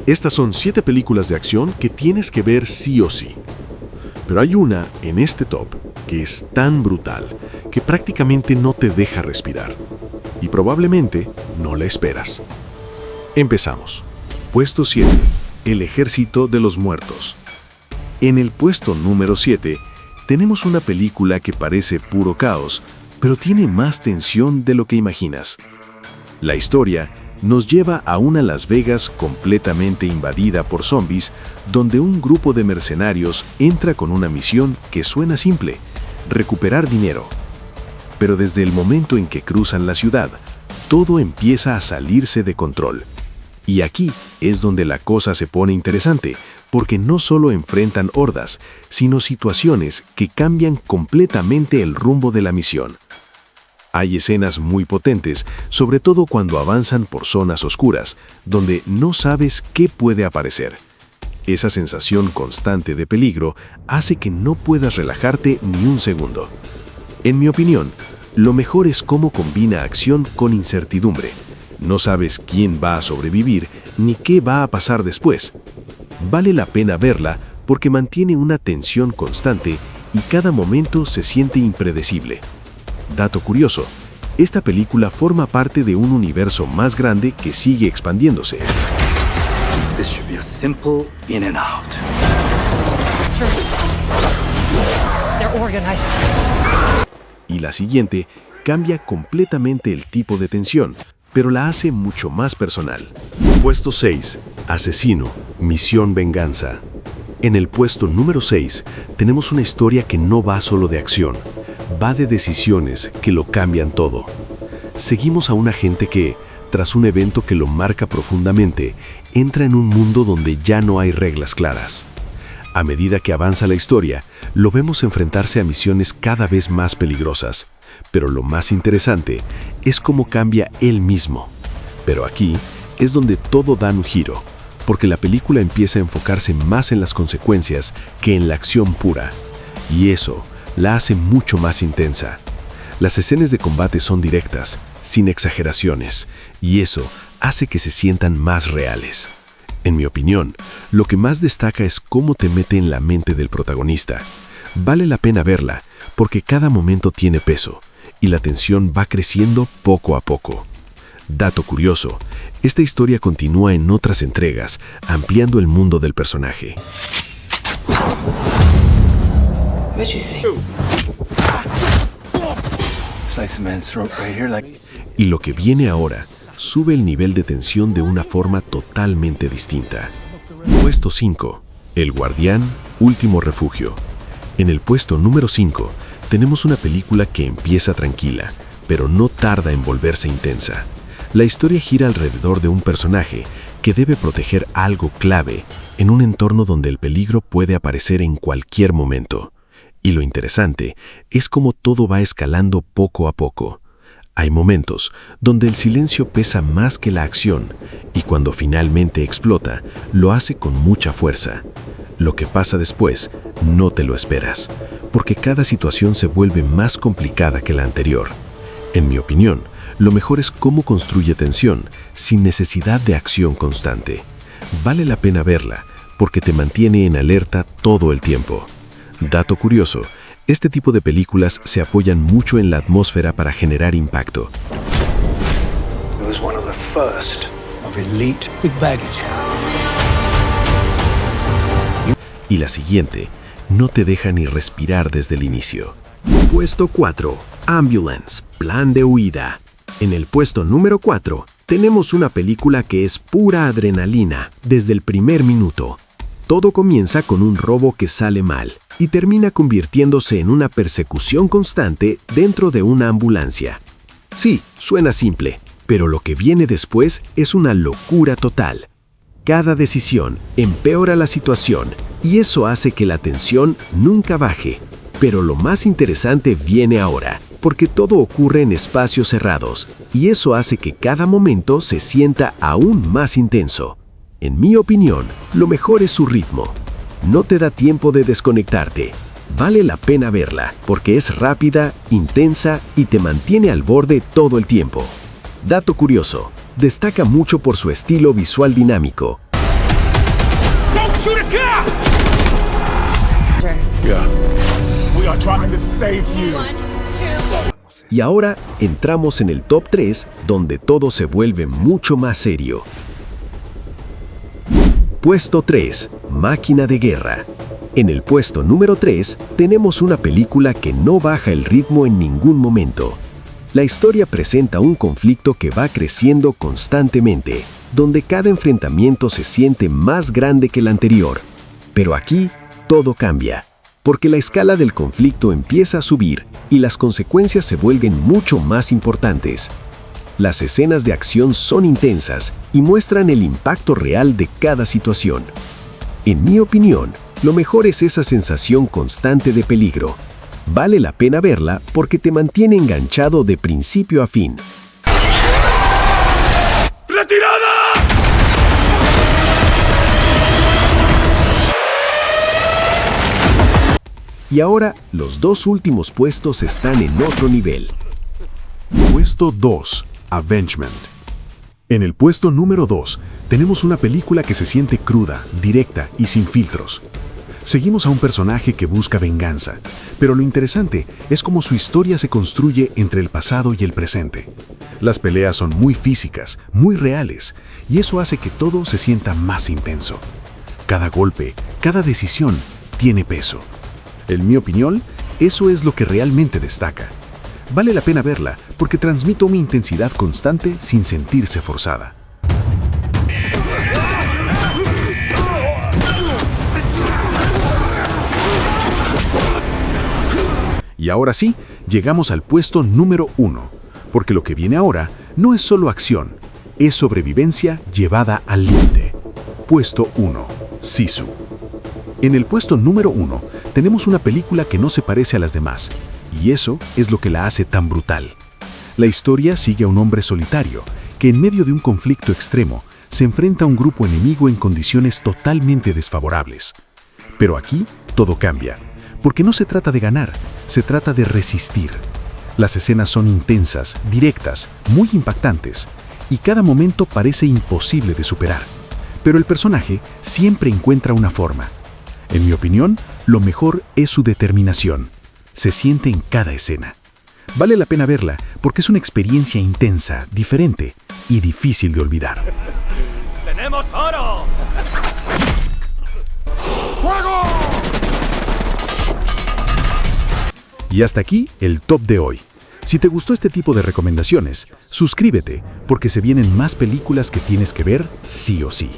Estas son 7 películas de acción que tienes que ver sí o sí. Pero hay una en este top que es tan brutal que prácticamente no te deja respirar. Y probablemente no la esperas. Empezamos. Puesto 7. El Ejército de los Muertos. En el puesto número 7 tenemos una película que parece puro caos, pero tiene más tensión de lo que imaginas. La historia nos lleva a una Las Vegas completamente invadida por zombies, donde un grupo de mercenarios entra con una misión que suena simple: recuperar dinero. Pero desde el momento en que cruzan la ciudad, todo empieza a salirse de control. Y aquí es donde la cosa se pone interesante, porque no solo enfrentan hordas, sino situaciones que cambian completamente el rumbo de la misión. Hay escenas muy potentes, sobre todo cuando avanzan por zonas oscuras, donde no sabes qué puede aparecer. Esa sensación constante de peligro hace que no puedas relajarte ni un segundo. En mi opinión, lo mejor es cómo combina acción con incertidumbre. No sabes quién va a sobrevivir ni qué va a pasar después. Vale la pena verla porque mantiene una tensión constante y cada momento se siente impredecible. Dato curioso, esta película forma parte de un universo más grande que sigue expandiéndose. This should be a simple in and out. They're organized. Y la siguiente cambia completamente el tipo de tensión, pero la hace mucho más personal. Puesto 6. Asesino, Misión Venganza. En el puesto número 6 tenemos una historia que no va solo de acción, va de decisiones que lo cambian todo. Seguimos a un agente que, tras un evento que lo marca profundamente, entra en un mundo donde ya no hay reglas claras. A medida que avanza la historia, lo vemos enfrentarse a misiones cada vez más peligrosas. Pero lo más interesante es cómo cambia él mismo. Pero aquí es donde todo da un giro, porque la película empieza a enfocarse más en las consecuencias que en la acción pura. Y eso la hace mucho más intensa. Las escenas de combate son directas, sin exageraciones, y eso hace que se sientan más reales. En mi opinión, lo que más destaca es cómo te mete en la mente del protagonista. Vale la pena verla, porque cada momento tiene peso, y la tensión va creciendo poco a poco. Dato curioso, esta historia continúa en otras entregas, ampliando el mundo del personaje. Y lo que viene ahora sube el nivel de tensión de una forma totalmente distinta. Puesto 5. El Guardián, Último Refugio. En el puesto número 5 tenemos una película que empieza tranquila, pero no tarda en volverse intensa. La historia gira alrededor de un personaje que debe proteger algo clave en un entorno donde el peligro puede aparecer en cualquier momento. Y lo interesante es cómo todo va escalando poco a poco. Hay momentos donde el silencio pesa más que la acción, y cuando finalmente explota, lo hace con mucha fuerza. Lo que pasa después no te lo esperas, porque cada situación se vuelve más complicada que la anterior. En mi opinión, lo mejor es cómo construye tensión sin necesidad de acción constante. Vale la pena verla, porque te mantiene en alerta todo el tiempo. Dato curioso, este tipo de películas se apoyan mucho en la atmósfera para generar impacto. Y la siguiente no te deja ni respirar desde el inicio. Puesto 4. Ambulance, Plan de Huida. En el puesto número 4 tenemos una película que es pura adrenalina desde el primer minuto. Todo comienza con un robo que sale mal y termina convirtiéndose en una persecución constante dentro de una ambulancia. Sí, suena simple, pero lo que viene después es una locura total. Cada decisión empeora la situación y eso hace que la tensión nunca baje. Pero lo más interesante viene ahora, porque todo ocurre en espacios cerrados y eso hace que cada momento se sienta aún más intenso. En mi opinión, lo mejor es su ritmo. No te da tiempo de desconectarte. Vale la pena verla, porque es rápida, intensa y te mantiene al borde todo el tiempo. Dato curioso, destaca mucho por su estilo visual dinámico. We are trying to save you. Y ahora entramos en el top 3, donde todo se vuelve mucho más serio. Puesto 3. Máquina de guerra. En el puesto número 3 tenemos una película que no baja el ritmo en ningún momento. La historia presenta un conflicto que va creciendo constantemente, donde cada enfrentamiento se siente más grande que el anterior. Pero aquí todo cambia, porque la escala del conflicto empieza a subir y las consecuencias se vuelven mucho más importantes. Las escenas de acción son intensas y muestran el impacto real de cada situación. En mi opinión, lo mejor es esa sensación constante de peligro. Vale la pena verla porque te mantiene enganchado de principio a fin. Y ahora, los dos últimos puestos están en otro nivel. Puesto 2. Avengement. En el puesto número 2 tenemos una película que se siente cruda, directa y sin filtros. Seguimos a un personaje que busca venganza, pero lo interesante es cómo su historia se construye entre el pasado y el presente. Las peleas son muy físicas, muy reales, y eso hace que todo se sienta más intenso. Cada golpe, cada decisión tiene peso. En mi opinión, eso es lo que realmente destaca. Vale la pena verla porque transmite una intensidad constante sin sentirse forzada. Y ahora sí, llegamos al puesto número 1, porque lo que viene ahora no es solo acción, es sobrevivencia llevada al límite. Puesto 1. Sisu. En el puesto número 1 tenemos una película que no se parece a las demás, y eso es lo que la hace tan brutal. La historia sigue a un hombre solitario que en medio de un conflicto extremo se enfrenta a un grupo enemigo en condiciones totalmente desfavorables. Pero aquí todo cambia, porque no se trata de ganar, se trata de resistir. Las escenas son intensas, directas, muy impactantes, y cada momento parece imposible de superar. Pero el personaje siempre encuentra una forma. En mi opinión, lo mejor es su determinación. Se siente en cada escena. Vale la pena verla porque es una experiencia intensa, diferente y difícil de olvidar. ¡Tenemos oro! ¡Fuego! Y hasta aquí el top de hoy. Si te gustó este tipo de recomendaciones, suscríbete porque se vienen más películas que tienes que ver sí o sí.